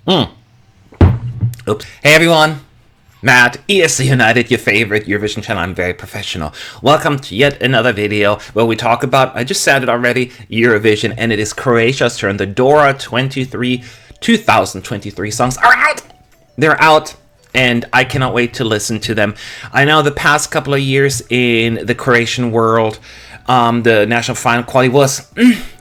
Mm. Oops. Hey everyone, Matt, ESC United, your favorite Eurovision channel. I'm very professional. Welcome to yet another video where we talk about, I just said it already, Eurovision, and it is Croatia's turn. The Dora 2023 songs are out. They're out, and I cannot wait to listen to them. I know the past couple of years in the Croatian world, the national final quality was,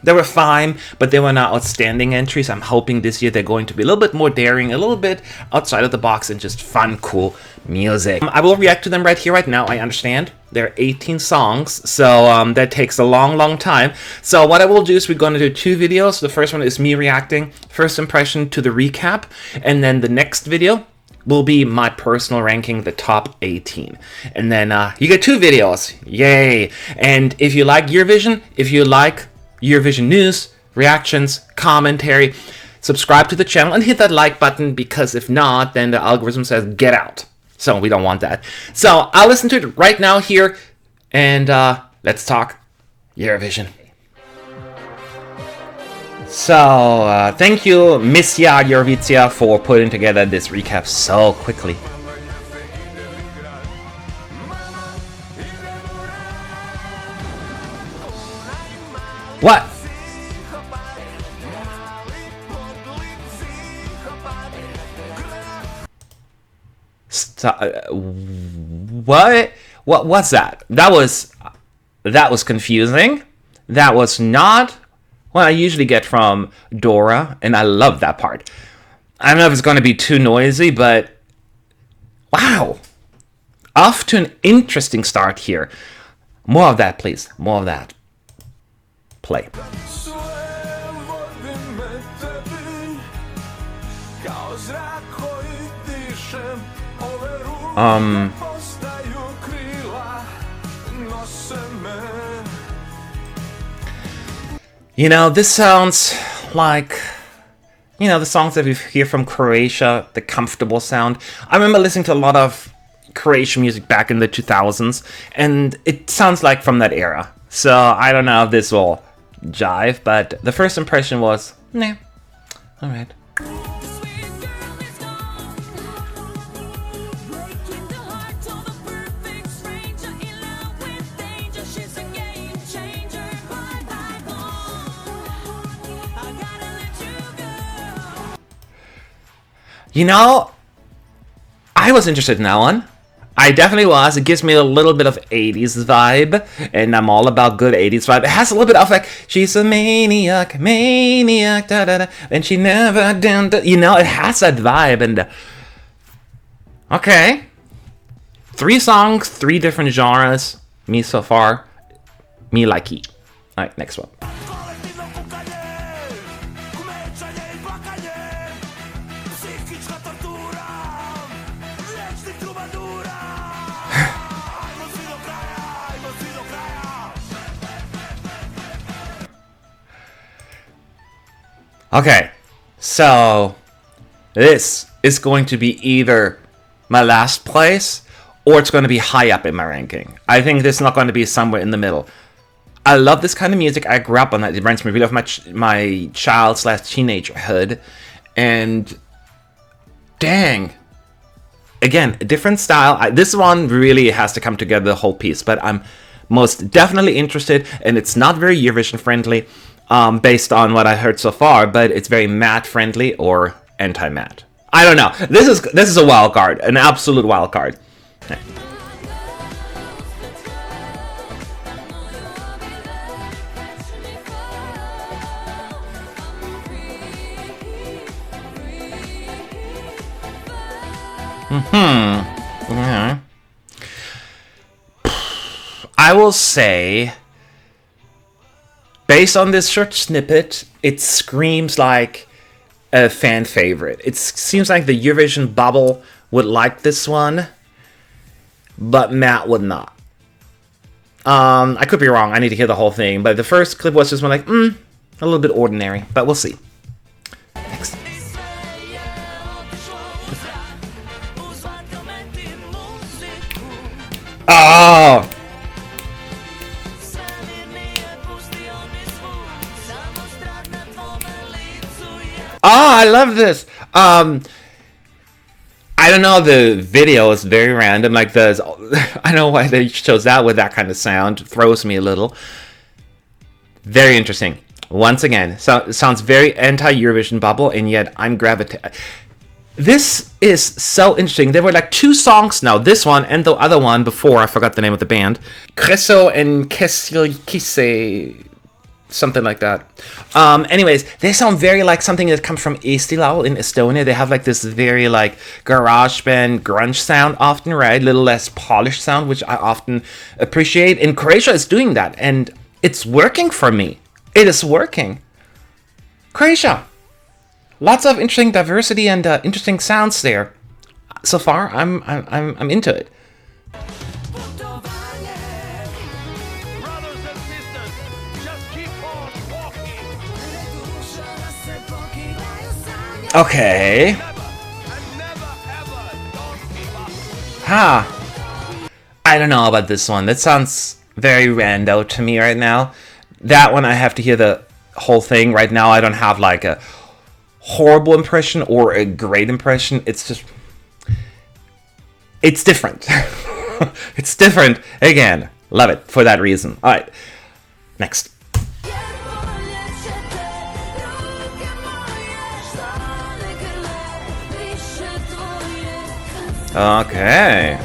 they were fine, but they were not outstanding entries. I'm hoping this year they're going to be a little bit more daring, a little bit outside of the box, and just fun, cool music. I will react to them right here, right now. I understand there are 18 songs, so that takes a long time. So what I will do is we're going to do 2 videos. The first one is me reacting, first impression to the recap, and then the next video will be my personal ranking, the top 18. And then you get 2 videos. Yay! And if you like Eurovision, if you like Eurovision news, reactions, commentary, subscribe to the channel and hit that like button, because if not, then the algorithm says get out. So we don't want that. So I'll listen to it right now here, and let's talk Eurovision. So, thank you, Misja Jurišić, for putting together this recap so quickly. What? What? What was that? That was confusing. That was not what I usually get from Dora, and I love that part. I don't know if it's going to be too noisy, but wow. Off to an interesting start here. More of that, please. More of that. Play. You know, this sounds like, you know, the songs that we hear from Croatia, the comfortable sound. I remember listening to a lot of Croatian music back in the 2000s, and it sounds like from that era. So I don't know if this will jive, but the first impression was, nah, alright. You know, I was interested in that one. I definitely was. It gives me a little bit of 80s vibe, and I'm all about good 80s vibe. It has a little bit of like, she's a maniac, da da da, and she never done, you know, it has that vibe, and okay. 3 songs, 3 different genres. Me so far. Me like it. Alright, next one. Okay, so this is going to be either my last place or it's going to be high up in my ranking. I think this is not going to be somewhere in the middle. I love this kind of music. I grew up on that. It reminds me really of my child/teenagerhood. And dang, again, a different style. This one really has to come together, the whole piece. But I'm most definitely interested, and it's not very Eurovision friendly. Based on what I heard so far, but it's very Matt friendly or anti-Matt. I don't know. This is a wild card, an absolute wild card. Yeah. I will say, based on this short snippet, it screams like a fan favorite. It seems like the Eurovision bubble would like this one, but Matt would not. I could be wrong. I need to hear the whole thing. But the first clip was just like, a little bit ordinary. But we'll see. Next. Oh! Oh, I love this. I don't know, the video is very random, like I don't know why they chose that with that kind of sound, it throws me a little. Very interesting. Once again, so it sounds very anti-Eurovision bubble, and yet I'm gravitating. This is so interesting. There were like 2 songs now, this one and the other one before, I forgot the name of the band. Krešo and Kiše, something like that. Anyways, they sound very like something that comes from Estilal in Estonia. They have like this very like garage band grunge sound often, right? A little less polished sound, which I often appreciate. And Croatia is doing that, and it's working for me. It is working. Croatia. Lots of interesting diversity and interesting sounds there. So far, I'm into it. Okay. I don't know about this one. That sounds very rando to me right now. That one I have to hear the whole thing. Right now I don't have like a horrible impression or a great impression. It's just... it's different. It's different. Again, love it for that reason. Alright, next. Okay.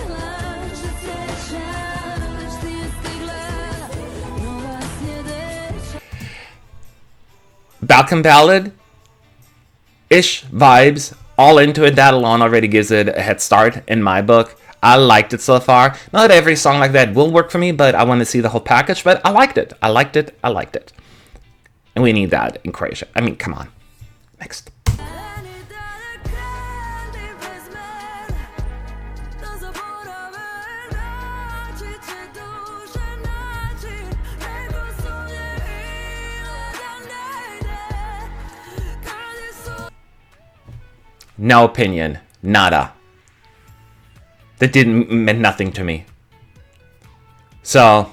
Balkan ballad-ish vibes. All into it. That alone already gives it a head start in my book. I liked it so far. Not every song like that will work for me, but I want to see the whole package. But I liked it. I liked it. I liked it. And we need that in Croatia. I mean, come on. Next. No opinion. Nada. That meant nothing to me. So,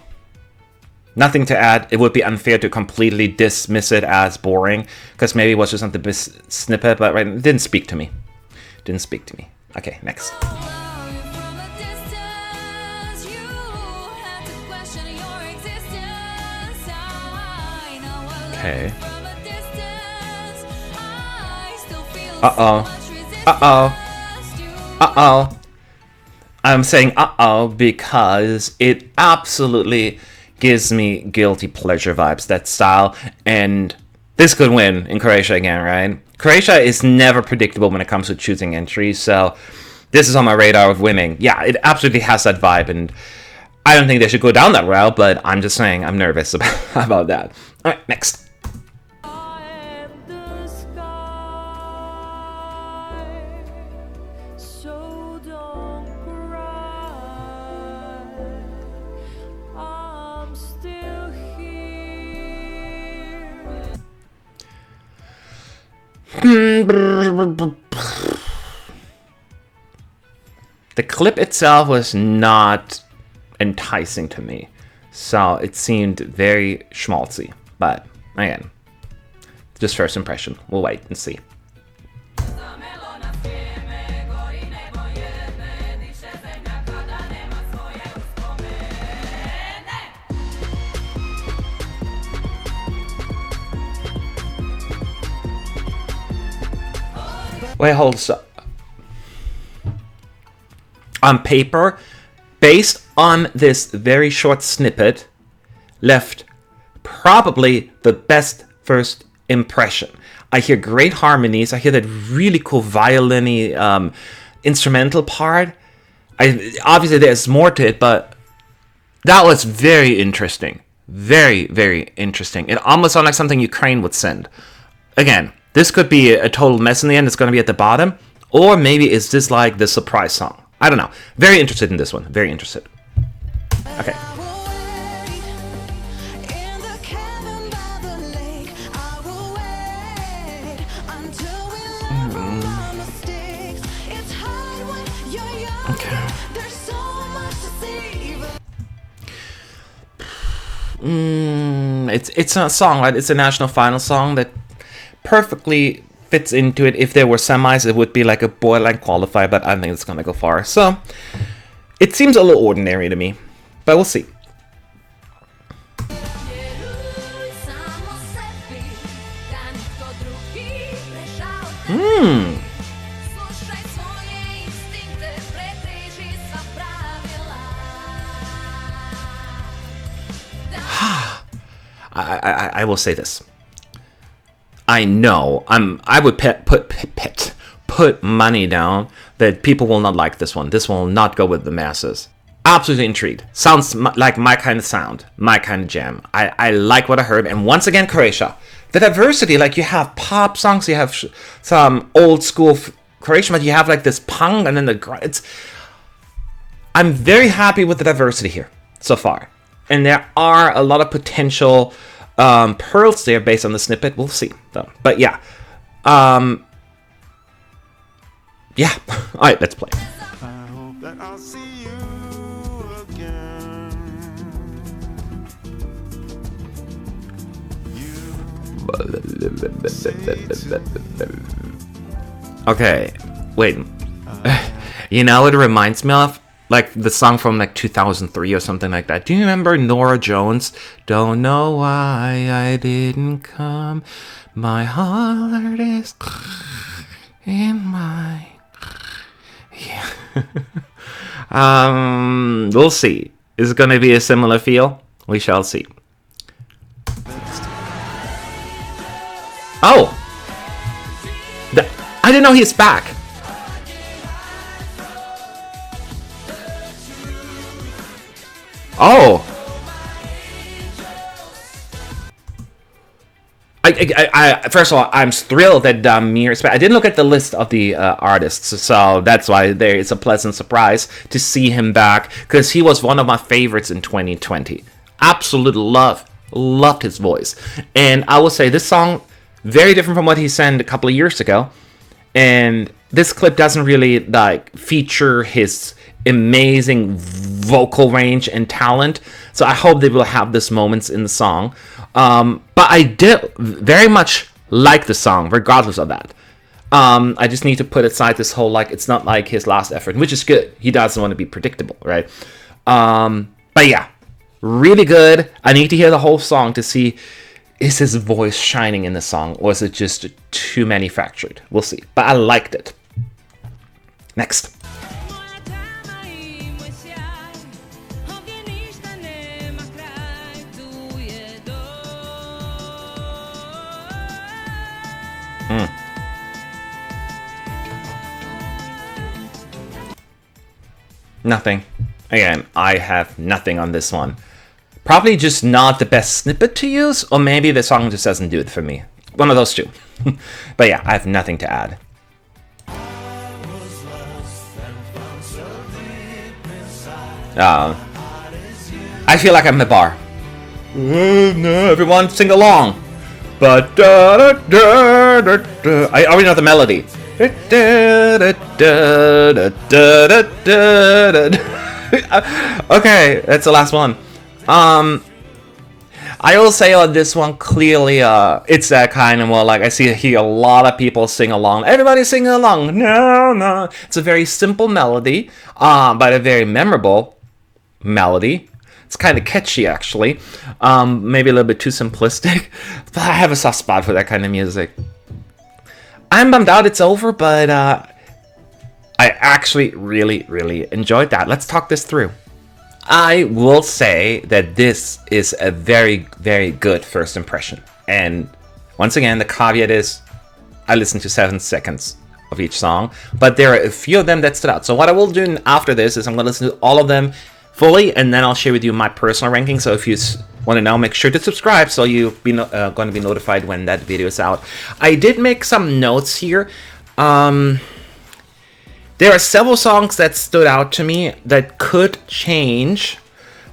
nothing to add. It would be unfair to completely dismiss it as boring, because maybe it was just not the best snippet, but right, it didn't speak to me. Didn't speak to me. Okay, next. Okay. Uh-oh. Uh-oh. Uh-oh. I'm saying uh-oh because it absolutely gives me guilty pleasure vibes, that style, and this could win in Croatia again, right? Croatia is never predictable when it comes to choosing entries, so this is on my radar of winning. Yeah, it absolutely has that vibe, and I don't think they should go down that route, but I'm just saying I'm nervous about that. Alright, next. The clip itself was not enticing to me, so it seemed very schmaltzy, but again, just first impression. We'll wait and see. Wait, hold up. On paper, based on this very short snippet, left probably the best first impression. I hear great harmonies. I hear that really cool violin-y instrumental part. Obviously, there's more to it, but that was very interesting. Very, very interesting. It almost sounded like something Ukraine would send. Again, this could be a total mess in the end. It's going to be at the bottom. Or maybe it's just like the surprise song. I don't know. Very interested in this one. Very interested. Okay. Okay. It's a song, right? It's a national final song that perfectly fits into it. If there were semis, it would be like a borderline qualifier, but I think it's gonna go far. So it seems a little ordinary to me, but we'll see. I will say this. I know I would put money down that people will not like this one. This will not go with the masses. Absolutely intrigued. Sounds like my kind of sound, my kind of jam. I like what I heard. And once again, Croatia. The diversity, like you have pop songs, you have some old school Croatian, but you have like this punk and then I'm very happy with the diversity here so far. And there are a lot of potential pearls there based on the snippet. We'll see, though. But yeah. Yeah. All right, let's play. I hope that I'll see you again. Okay, wait. You know what it reminds me of? Like the song from like 2003 or something like that. Do you remember Norah Jones? Don't know why I didn't come. My heart is in my... Yeah. We'll see. Is it going to be a similar feel? We shall see. Oh! I didn't know he's back. Oh! First of all, I'm thrilled that Damir is back. I didn't look at the list of the artists, so that's why it's a pleasant surprise to see him back, because he was one of my favorites in 2020. Absolute loved his voice. And I will say, this song, very different from what he sang a couple of years ago. And this clip doesn't really like feature his amazing vocal range and talent, so I hope they will have these moments in the song. But I did very much like the song regardless of that. I just need to put aside this whole like it's not like his last effort, which is good. He doesn't want to be predictable, right? But yeah, really good. I need to hear the whole song to see, is his voice shining in the song, or is it just too manufactured? We'll see. But I liked it. Next. Nothing. Again, I have nothing on this one. Probably just not the best snippet to use, or maybe the song just doesn't do it for me. One of those two. But yeah, I have nothing to add. I feel like I'm in the bar. No, everyone sing along. But I already know the melody. Okay, that's the last one. I will say on this one, clearly, it's that kind of, well, like, I hear a lot of people sing along. Everybody sing along. No. It's a very simple melody, but a very memorable melody. It's kind of catchy, actually. Maybe a little bit too simplistic, but I have a soft spot for that kind of music. I'm bummed out it's over, but I actually really enjoyed that. Let's talk this through. I will say that this is a very good first impression. And once again, the caveat is I listened to 7 seconds of each song, but there are a few of them that stood out. So what I will do after this is I'm going to listen to all of them fully, and then I'll share with you my personal ranking. So if you want to know, make sure to subscribe so you'll be going to be notified when that video is out. I did make some notes here. There are several songs that stood out to me that could change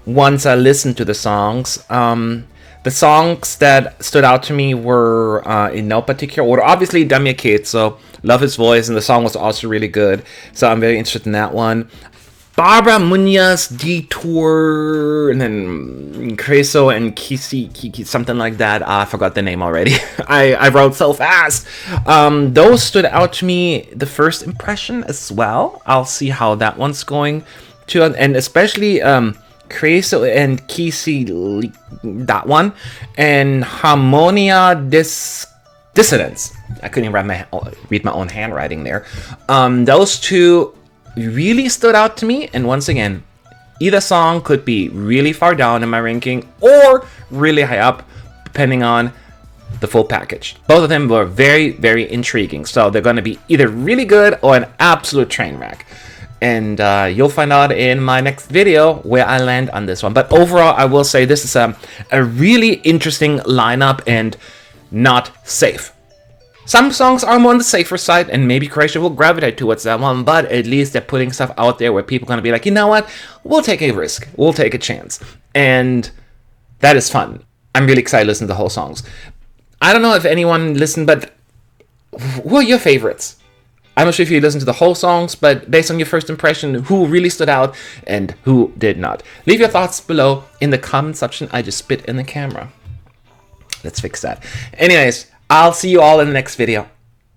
once I listened to the songs. The songs that stood out to me were in no particular order. Obviously, Damir, so love his voice, and the song was also really good. So I'm very interested in that one. Barbara, Munjas, Detour, and then Krešo and Kisele, something like that. I forgot the name already. I wrote so fast. Those stood out to me, the first impression as well. I'll see how that one's going to, and especially Krešo and Kisele, that one, and Harmonija, Disonance. I couldn't even read my own handwriting there. Those two really stood out to me, and once again, either song could be really far down in my ranking or really high up, depending on the full package. Both of them were very, very intriguing, so they're going to be either really good or an absolute train wreck. And you'll find out in my next video where I land on this one. But overall, I will say this is a really interesting lineup and not safe. Some songs are more on the safer side, and maybe Croatia will gravitate towards that one, but at least they're putting stuff out there where people are going to be like, you know what, we'll take a risk, we'll take a chance. And that is fun. I'm really excited to listen to the whole songs. I don't know if anyone listened, but who are your favorites? I'm not sure if you listened to the whole songs, but based on your first impression, who really stood out and who did not? Leave your thoughts below in the comment section. I just spit in the camera. Let's fix that. Anyways, I'll see you all in the next video.